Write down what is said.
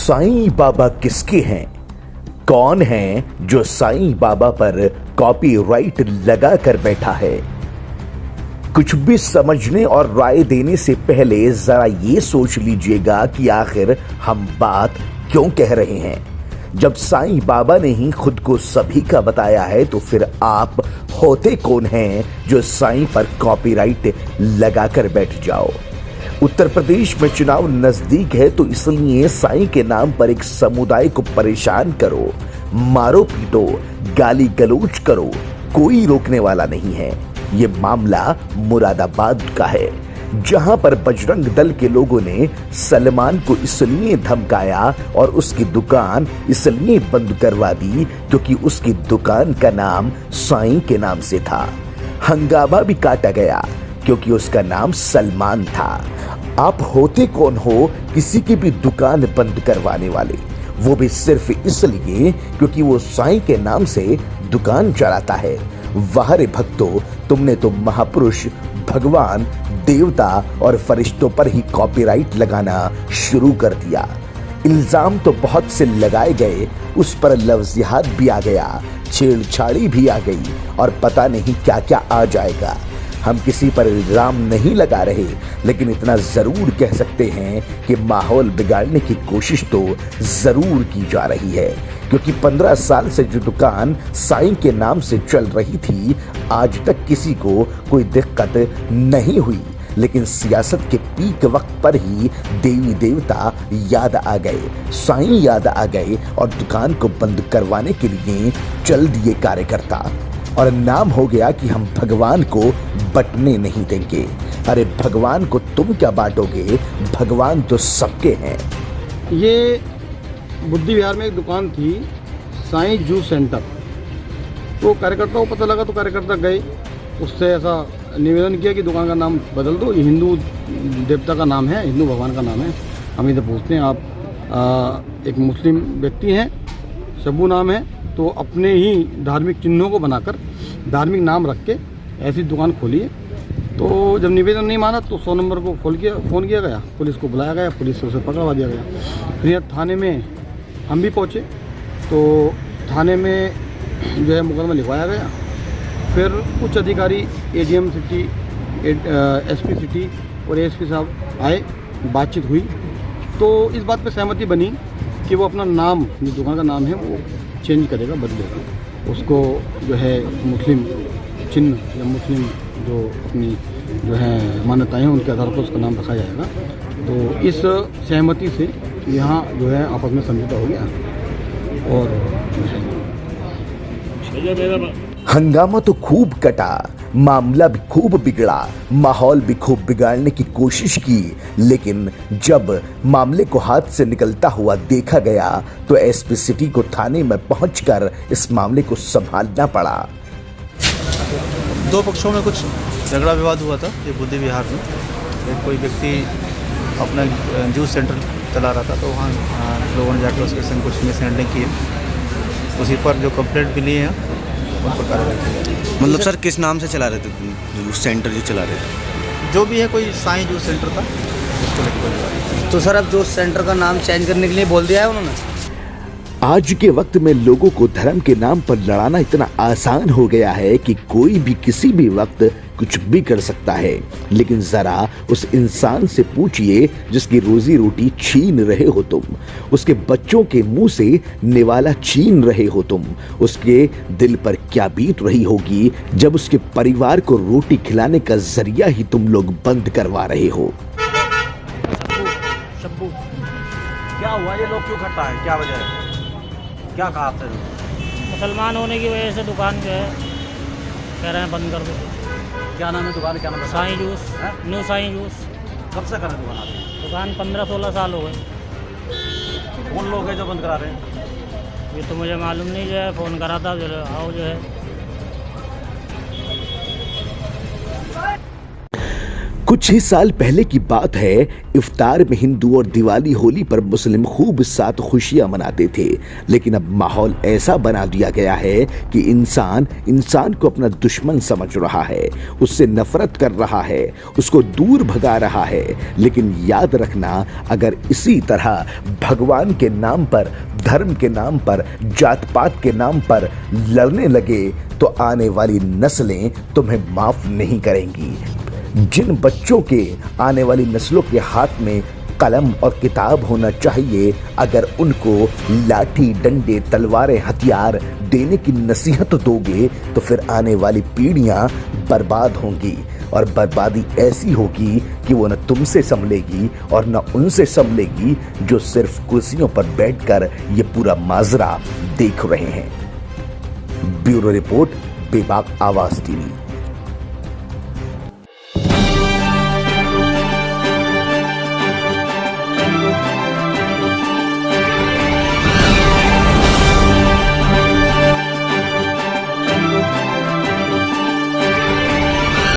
साईं बाबा किसके हैं? कौन है जो साईं बाबा पर कॉपीराइट लगा कर बैठा है? कुछ भी समझने और राय देने से पहले जरा ये सोच लीजिएगा कि आखिर हम बात क्यों कह रहे हैं। जब साईं बाबा ने ही खुद को सभी का बताया है तो फिर आप होते कौन हैं जो साईं पर कॉपीराइट लगाकर बैठ जाओ। उत्तर प्रदेश में चुनाव नजदीक है तो इसलिए साईं के नाम पर एक समुदाय को परेशान करो, मारो पीटो, गाली गलौज करो, कोई रोकने वाला नहीं है। ये मामला मुरादाबाद का है, जहां पर बजरंग दल के लोगों ने सलमान को इसलिए धमकाया और उसकी दुकान इसलिए बंद करवा दी क्योंकि उसकी दुकान का नाम साईं के नाम से था। हंगामा भी काटा गया क्योंकि उसका नाम सलमान था। आप होते कौन हो किसी की भी दुकान बंद करवाने वाले, वो भी सिर्फ इसलिए क्योंकि वो साईं के नाम से दुकान चलाता है। वाह रे भक्तों, तुमने तो महापुरुष, भगवान, देवता और फरिश्तों पर ही कॉपीराइट लगाना शुरू कर दिया। इल्जाम तो बहुत से लगाए गए, उस पर लफ्ज़ियात भी आ गया, छेड़छाड़ी भी आ गई और पता नहीं क्या क्या आ जाएगा। हम किसी पर इल्जाम नहीं लगा रहे, लेकिन इतना जरूर कह सकते हैं कि माहौल बिगाड़ने की कोशिश तो जरूर की जा रही है, क्योंकि 15 साल से जो दुकान साईं के नाम से चल रही थी, आज तक किसी को कोई दिक्कत नहीं हुई। लेकिन सियासत के पीक वक्त पर ही देवी देवता याद आ गए, साईं याद आ गए और दुकान को बंद करवाने के लिए चल दिए कार्यकर्ता। और नाम हो गया कि हम भगवान को बटने नहीं देंगे। अरे भगवान को तुम क्या बांटोगे, भगवान तो सबके हैं। ये बुद्धि विहार में एक दुकान थी, साईं जूस सेंटर। तो कार्यकर्ताओं को पता लगा तो कार्यकर्ता गए, उससे ऐसा निवेदन किया कि दुकान का नाम बदल दो, ये हिंदू देवता का नाम है, हिंदू भगवान का नाम है। हम इधर पूछते हैं, आप एक मुस्लिम व्यक्ति हैं, शब्बू नाम है, तो अपने ही धार्मिक चिन्हों को बनाकर धार्मिक नाम रख के ऐसी दुकान खोली है। तो जब निवेदन नहीं माना तो 100 नंबर को फ़ोन किया गया, पुलिस को बुलाया गया, पुलिस से उसे पकड़वा दिया गया। फिर थाने में हम भी पहुँचे तो थाने में जो है मुकदमा लिखवाया गया। फिर कुछ अधिकारी एडीएम सिटी, एसपी सिटी और एएसपी साहब आए, बातचीत हुई तो इस बात पे सहमति बनी कि वो अपना नाम, जो दुकान का नाम है, वो चेंज करेगा, बदलेगा। उसको जो है मुस्लिम चिन्ह या मुस्लिम जो अपनी जो है मान्यताएं हैं उनके आधार पर उसका नाम रखा जाएगा। तो इस सहमति से यहाँ जो है आपस में समझौता हो गया और हंगामा तो खूब कटा, मामला भी खूब बिगड़ा, माहौल भी खूब बिगाड़ने की कोशिश की, लेकिन जब मामले को हाथ से निकलता हुआ देखा गया तो एसपी सिटी को थाने में पहुंचकर इस मामले को संभालना पड़ा। दो पक्षों में कुछ झगड़ा विवाद हुआ था ये बुद्धि विहार में। एक कोई व्यक्ति अपना जूस सेंटर चला रहा था तो वहाँ लोगों ने जाकर उसके कुछ मिसहैंडलिंग की है, उसी पर जो कंप्लेंट मिली है उन पर कार्रवाई की। मतलब सर किस नाम से चला रहे थे जूस सेंटर जो चला रहे थे? जो भी है, कोई साईं जूस सेंटर था, उसको लेकर। तो सर अब जूस सेंटर का नाम चेंज करने के लिए बोल दिया है उन्होंने? आज के वक्त में लोगों को धर्म के नाम पर लड़ाना इतना आसान हो गया है कि कोई भी किसी भी वक्त कुछ भी कर सकता है। लेकिन जरा उस इंसान से पूछिए जिसकी रोजी रोटी छीन रहे हो तुम, उसके बच्चों के मुंह से निवाला छीन रहे हो तुम, उसके दिल पर क्या बीत रही होगी जब उसके परिवार को रोटी खिलाने का जरिया ही तुम लोग बंद करवा रहे हो। शब्बू क्या हुआ, ये लोग क्यों इकट्ठा है, क्या वजह है, क्या कहा आपने? मुसलमान होने की वजह से दुकान जो है कह रहे हैं बंद कर दो। क्या नाम है दुकान, क्या नाम है? Sai juice, new Sai juice. कब से कर रहे हैं दुकान आपकी? दुकान 15-16 साल हो गए। कौन लोग हैं जो बंद करा रहे हैं? ये तो मुझे मालूम नहीं, जो है फ़ोन करा था, जो आओ जो है। कुछ ही साल पहले की बात है। इफ्तार में हिंदू और दिवाली होली पर मुस्लिम खूब साथ खुशियां मनाते थे, लेकिन अब माहौल ऐसा बना दिया गया है कि इंसान को अपना दुश्मन समझ रहा है, उससे नफरत कर रहा है, उसको दूर भगा रहा है। लेकिन याद रखना, अगर इसी तरह भगवान के नाम पर, धर्म के नाम पर, जात पात के नाम पर लड़ने लगे तो आने वाली नस्लें तुम्हें माफ नहीं करेंगी। जिन बच्चों के, आने वाली नस्लों के हाथ में कलम और किताब होना चाहिए, अगर उनको लाठी, डंडे, तलवारें, हथियार देने की नसीहत दोगे तो फिर आने वाली पीढ़ियां बर्बाद होंगी, और बर्बादी ऐसी होगी कि वो न तुमसे संभलेगी और न उनसे संभलेगी जो सिर्फ कुर्सियों पर बैठकर ये पूरा माजरा देख रहे हैं। ब्यूरो रिपोर्ट, बेबाक आवाज टीवी।